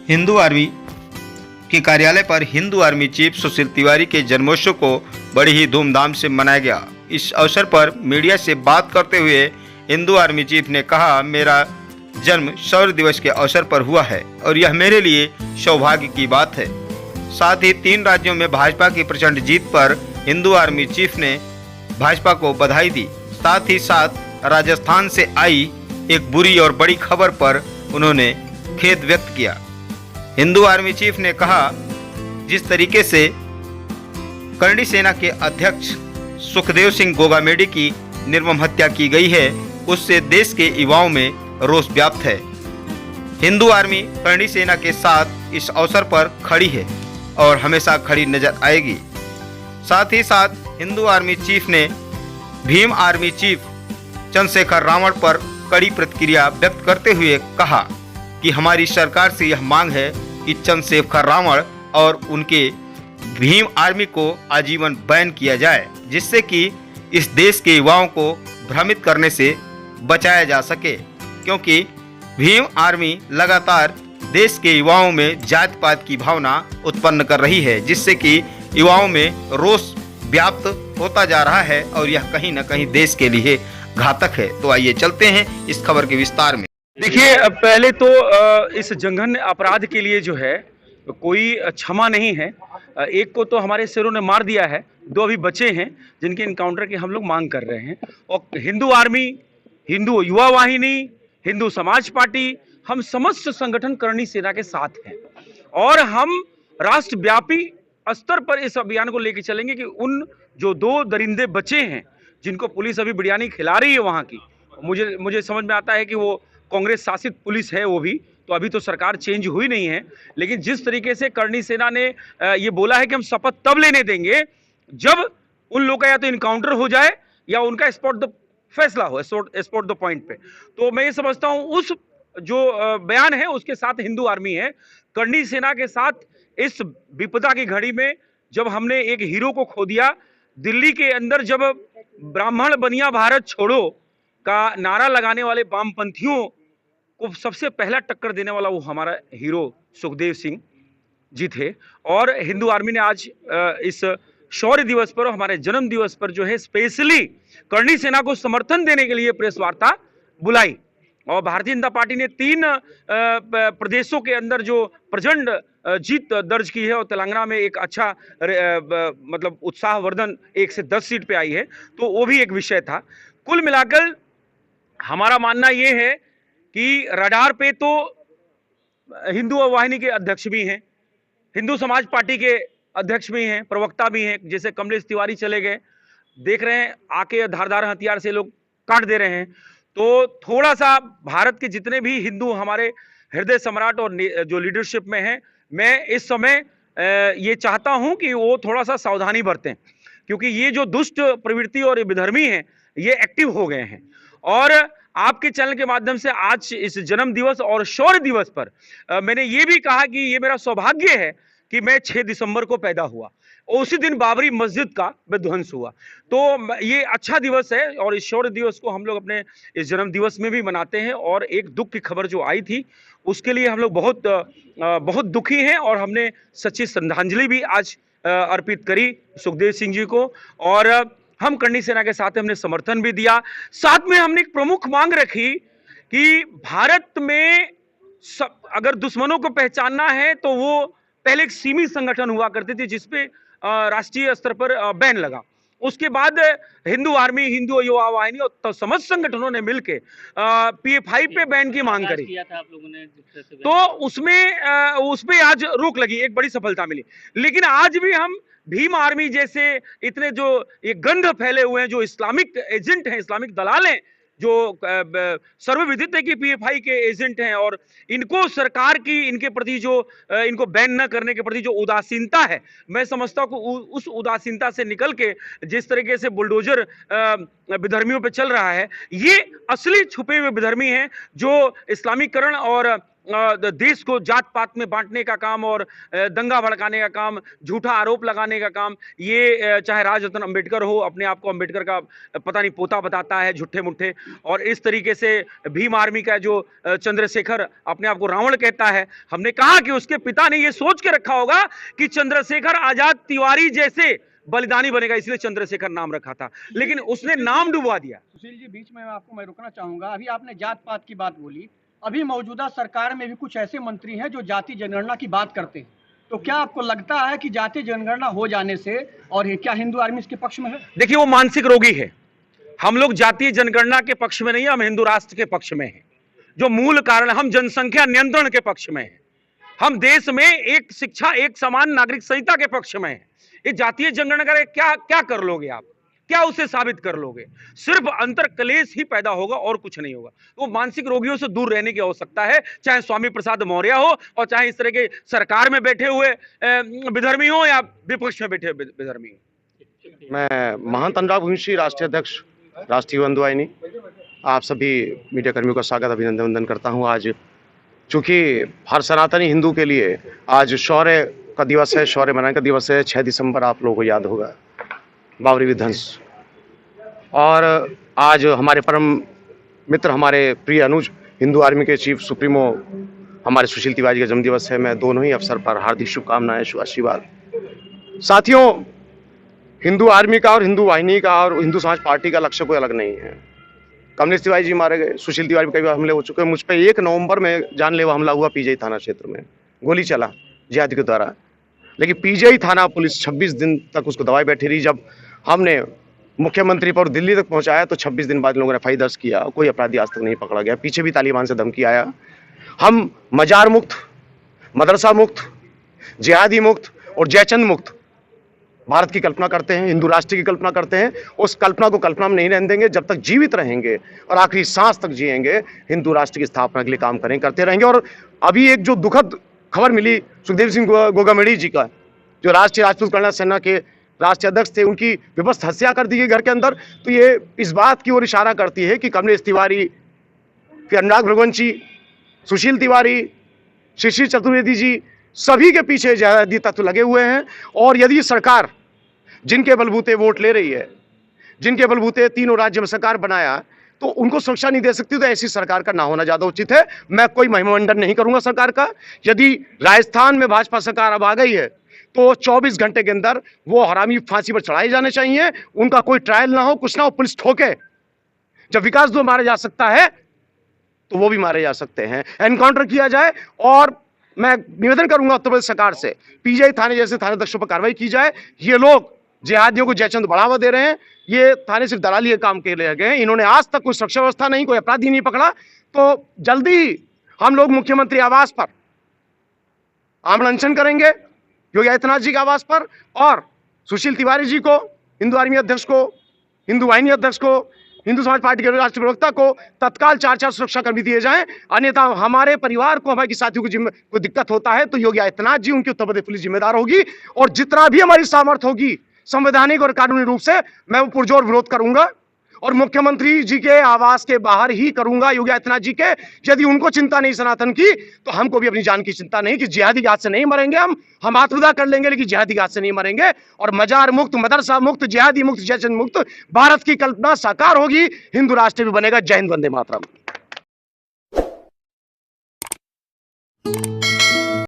Hindu army के कार्यालय पर हिंदू आर्मी चीफ सुशील तिवारी के जन्मोत्सव को बड़ी ही धूमधाम से मनाया गया। इस अवसर पर मीडिया से बात करते हुए हिंदू आर्मी चीफ ने कहा, मेरा जन्म शौर्य दिवस के अवसर पर हुआ है और यह मेरे लिए सौभाग्य की बात है। साथ ही 3 राज्यों में भाजपा की प्रचंड जीत पर हिंदू आर्मी चीफ ने भाजपा को बधाई दी। साथ ही साथ राजस्थान से आई एक बुरी और बड़ी खबर पर उन्होंने खेद व्यक्त किया। हिंदू आर्मी चीफ ने कहा, जिस तरीके से करणी सेना के अध्यक्ष सुखदेव सिंह गोगामेडी की निर्मम हत्या की गई है, उससे देश के युवाओं में रोष व्याप्त है। हिंदू आर्मी करणी सेना के साथ इस अवसर पर खड़ी है और हमेशा खड़ी नजर आएगी। साथ ही साथ हिंदू आर्मी चीफ ने भीम आर्मी चीफ चंद्रशेखर रावण पर कड़ी प्रतिक्रिया व्यक्त करते हुए कहा कि हमारी सरकार से यह मांग है कि चंद्रशेखर रावण और उनके भीम आर्मी को आजीवन बैन किया जाए, जिससे कि इस देश के युवाओं को भ्रमित करने से बचाया जा सके, क्योंकि भीम आर्मी लगातार देश के युवाओं में जात पात की भावना उत्पन्न कर रही है, जिससे कि युवाओं में रोष व्याप्त होता जा रहा है और यह कहीं न कहीं देश के लिए घातक है। तो आइए चलते हैं इस खबर के विस्तार में। देखिए, पहले तो इस जघन्य अपराध के लिए जो है कोई क्षमा नहीं है। एक को तो हमारे शेरों ने मार दिया है, 2 अभी बचे हैं जिनके इनकाउंटर की हम लोग मांग कर रहे हैं। और हिंदू आर्मी, हिंदू युवा वाहिनी, हिंदू समाज पार्टी, हम समस्त संगठन करणी सेना के साथ हैं और हम राष्ट्रव्यापी स्तर पर इस अभियान को लेकर चलेंगे कि उन जो 2 दरिंदे बचे हैं जिनको पुलिस अभी बिरयानी खिला रही है वहाँ की, मुझे समझ में आता है कि वो कांग्रेस शासित पुलिस है, वो भी तो अभी तो सरकार चेंज हुई नहीं है, लेकिन जिस तरीके से करणी सेना ने ये बोला है कि हम शपथ तब लेने देंगे जब उन लोगों का या तो इनकाउंटर हो जाए या उनका स्पॉट द फैसला हो, स्पॉट द पॉइंट पे। तो मैं ये समझता हूँ उस जो बयान है उसके साथ हिंदू आर्मी है, करणी सेना के साथ। इस विपदा की घड़ी में जब हमने एक हीरो को खो दिया, दिल्ली के अंदर जब ब्राह्मण बनिया भारत छोड़ो का नारा लगाने वाले वामपंथियों को सबसे पहला टक्कर देने वाला वो हमारा हीरो सुखदेव सिंह जी थे। और हिंदू आर्मी ने आज इस शौर्य दिवस पर, हमारे जन्म दिवस पर जो है स्पेशली करणी सेना को समर्थन देने के लिए प्रेस वार्ता बुलाई। और भारतीय जनता पार्टी ने 3 प्रदेशों के अंदर जो प्रचंड जीत दर्ज की है और तेलंगाना में एक अच्छा मतलब उत्साहवर्धन 1 से 10 सीट पे आई है, तो वो भी एक विषय था। कुल मिलाकर हमारा मानना ये है कि रडार पे तो हिंदू वाहिनी के अध्यक्ष भी हैं, हिंदू समाज पार्टी के अध्यक्ष भी हैं, प्रवक्ता भी हैं, जैसे कमलेश तिवारी चले गए, देख रहे हैं आके धारदार हथियार से लोग काट दे रहे हैं। तो थोड़ा सा भारत के जितने भी हिंदू हमारे हृदय सम्राट और जो लीडरशिप में हैं, मैं इस समय ये चाहता हूं कि वो थोड़ा सा सावधानी बरतें, क्योंकि ये जो दुष्ट प्रवृत्ति और विधर्मी हैं ये एक्टिव हो गए हैं। और आपके चैनल के माध्यम से आज इस जन्म दिवस और शौर्य दिवस पर मैंने ये भी कहा कि ये मेरा सौभाग्य है कि मैं 6 दिसंबर को पैदा हुआ, उसी दिन बाबरी मस्जिद का विध्वंस हुआ। तो ये अच्छा दिवस है और इस शौर्य दिवस को हम लोग अपने इस जन्म दिवस में भी मनाते हैं। और एक दुख की खबर जो आई थी उसके लिए हम लोग बहुत दुखी हैं और हमने सच्ची श्रद्धांजलि भी आज अर्पित करी सुखदेव सिंह जी को। और हम करणी सेना के साथ हमने समर्थन भी दिया। साथ में हमने एक प्रमुख मांग रखी कि भारत में अगर दुश्मनों को पहचानना है तो वो पहले एक सीमित संगठन हुआ करते थे जिसपे राष्ट्रीय स्तर पर बैन लगा। उसके बाद हिंदू आर्मी, हिंदू युवा वाहिनी और तो समस्त संगठनों ने मिलकर PFI पे बैन की मांग करी किया था आप लोगों ने, तो उसमें आज रोक लगी, एक बड़ी सफलता मिली। लेकिन आज भी हम भीम आर्मी जैसे इतने जो ये गंध फैले हुए हैं, जो इस्लामिक एजेंट हैं, इस्लामिक दलाल हैं, जो सर्वविदित है कि PFI के एजेंट हैं, और इनको सरकार की इनके प्रति जो इनको बैन न करने के प्रति जो उदासीनता है, मैं समझता हूं कि उस उदासीनता से निकल के जिस तरीके से बुलडोजर विधर्मियों पे चल रहा है, ये असली छुपे हुए विधर्मी हैं जो इस्लामीकरण और देश को जात पात में बांटने का काम और दंगा भड़काने का काम, झूठा आरोप लगाने का काम, ये चाहे राजरत्न अंबेडकर हो, अपने आप को अंबेडकर का पता नहीं पोता बताता है झूठे मुठ्ठे, और इस तरीके से भीम आर्मी का जो चंद्रशेखर अपने आप को रावण कहता है। हमने कहा कि उसके पिता ने ये सोच के रखा होगा कि चंद्रशेखर आजाद तिवारी जैसे बलिदानी बनेगा, इसलिए चंद्रशेखर नाम रखा था, लेकिन उसने नाम डुबा दिया। सुशील जी, बीच में मैं रुकना चाहूंगा। अभी आपने जात पात की बात बोली, अभी मौजूदा सरकार में भी कुछ ऐसे मंत्री हैं जो जाति जनगणना की बात करते हैं, तो क्या आपको लगता है कि जाति जनगणना हो जाने से, और क्या हिंदू आर्मी इसके पक्ष में है? देखिए, वो मानसिक रोगी है। हम लोग जातीय जनगणना के पक्ष में नहीं है, हम हिंदू राष्ट्र के पक्ष में हैं। जो मूल कारण, हम जनसंख्या नियंत्रण के पक्ष में हैं, हम देश में एक शिक्षा एक समान नागरिक संहिता के पक्ष में हैं। ये जातीय जनगणना करे क्या क्या कर लोगे आप, क्या उसे साबित कर लोगे? सिर्फ अंतर कलेश ही पैदा होगा और कुछ नहीं होगा। वो मानसिक रोगियों से दूर रहने की आवश्यकता है, चाहे स्वामी प्रसाद मौर्य हो और चाहे इस तरह के सरकार में बैठे हुए विधर्मी हो या विपक्ष में बैठे विधर्मी हो। मैं महंत अनुराग वंशी, राष्ट्रीय अध्यक्ष राष्ट्रीय हिंदू वाहिनी, आप सभी मीडिया कर्मियों का स्वागत अभिनंदन वंदन करता हूं। आज चूंकि हर सनातनी हिंदू के लिए आज शौर्य का दिवस है, शौर्य मनाने का दिवस है। 6 दिसंबर आप लोगों को याद होगा, बाबरी विध्वंस। और आज हमारे परम मित्र, हमारे प्रिय अनुज, हिंदू आर्मी के चीफ सुप्रीमो हमारे सुशील तिवारी का जन्मदिवस है। मैं दोनों ही अवसर पर हार्दिक शुभकामनाएं, आशीर्वाद। साथियों, हिंदू आर्मी का और हिंदू वाहिनी का और हिंदू समाज पार्टी का लक्ष्य कोई अलग नहीं है। कमलेश तिवारी जी मारे गए, सुशील तिवारी पर कई बार हमले हो चुके हैं। मुझ पर 1 नवंबर में जानलेवा हमला हुआ पीजीआई थाना क्षेत्र में, गोली चला जिहादी के द्वारा, लेकिन पीजीआई थाना पुलिस 26 दिन तक उसको दबाए बैठी रही। जब हमने मुख्यमंत्री पर दिल्ली तक पहुंचाया तो 26 दिन बाद लोगों ने एफआईआर दर्ज किया, कोई अपराधी आज तक नहीं पकड़ा गया। पीछे भी तालिबान से धमकी आया। हम मजार मुक्त, मदरसा मुक्त, जिहादी मुक्त और जयचंद मुक्त भारत की कल्पना करते हैं, हिंदू राष्ट्र की कल्पना करते हैं। उस कल्पना को कल्पना में नहीं रहने देंगे। जब तक जीवित रहेंगे और आखिरी सांस तक जिएंगे, हिंदू राष्ट्र की स्थापना के लिए काम करते रहेंगे। और अभी एक जो दुखद खबर मिली सुखदेव सिंह गोगामेड़ी जी का, जो राष्ट्रीय राजपूत कल्याण सेना के राष्ट्रीय अध्यक्ष थे, उनकी विभत्स हत्या कर दी गई घर के अंदर, तो ये इस बात की ओर इशारा करती है कि कमलेश तिवारी, फिर अनुराग रघुवंशी, सुशील तिवारी, शिशिर चतुर्वेदी जी, सभी के पीछे जिहादी तत्व लगे हुए हैं। और यदि सरकार जिनके बलबूते वोट ले रही है, जिनके बलबूते तीनों राज्य में सरकार बनाया, तो उनको सुरक्षा नहीं दे सकती, तो ऐसी सरकार का ना होना ज्यादा उचित है। मैं कोई महिमामंडन नहीं करूंगा सरकार का। यदि राजस्थान में भाजपा सरकार अब आ गई है तो 24 घंटे के अंदर वो हरामी फांसी पर चढ़ाए जाने चाहिए। उनका कोई ट्रायल ना हो, कुछ ना हो, पुलिस ठोके। जब विकास दुबे मारा जा सकता है तो वो भी मारे जा सकते हैं, एनकाउंटर किया जाए। और मैं निवेदन करूंगा उत्तर प्रदेश सरकार से, पीजीआई थाने जैसे थाने अध्यक्षों पर कार्रवाई की जाए। ये लोग जिहादियों को जयचंद बढ़ावा दे रहे हैं। ये थाने सिर्फ दलाली के काम के लिए गए हैं। इन्होंने आज तक कोई सुरक्षा व्यवस्था नहीं, कोई अपराधी नहीं पकड़ा। तो जल्दी हम लोग मुख्यमंत्री आवास पर आमरण अनशन करेंगे, योगी आदित्यनाथ जी के आवास पर, और सुशील तिवारी जी को, हिंदू आर्मी अध्यक्ष को, हिंदू वाहिनी अध्यक्ष को, हिंदू समाज पार्टी के राष्ट्रीय प्रवक्ता को तत्काल 4 सुरक्षा कर्मी दिए जाएं। अन्यथा हमारे परिवार को, हमारे साथियों को दिक्कत होता है तो योगी आदित्यनाथ जी, उनकी उत्तर प्रदेश पुलिस जिम्मेदार होगी। और जितना भी हमारी सामर्थ्य होगी संवैधानिक और कानूनी रूप से, मैं वो पुरजोर विरोध करूंगा और मुख्यमंत्री जी के आवास के बाहर ही करूंगा, योगी आदित्यनाथ जी के। यदि उनको चिंता नहीं सनातन की, तो हमको भी अपनी जान की चिंता नहीं कि जिहादी घात से नहीं मरेंगे। हम आत्मदाह कर लेंगे, लेकिन जिहादी घात से नहीं मरेंगे। और मजार मुक्त, मदरसा मुक्त, जिहादी मुक्त, जयचंद मुक्त भारत की कल्पना साकार होगी। हिंदू राष्ट्र भी बनेगा। जय हिंद, वंदे मातरम।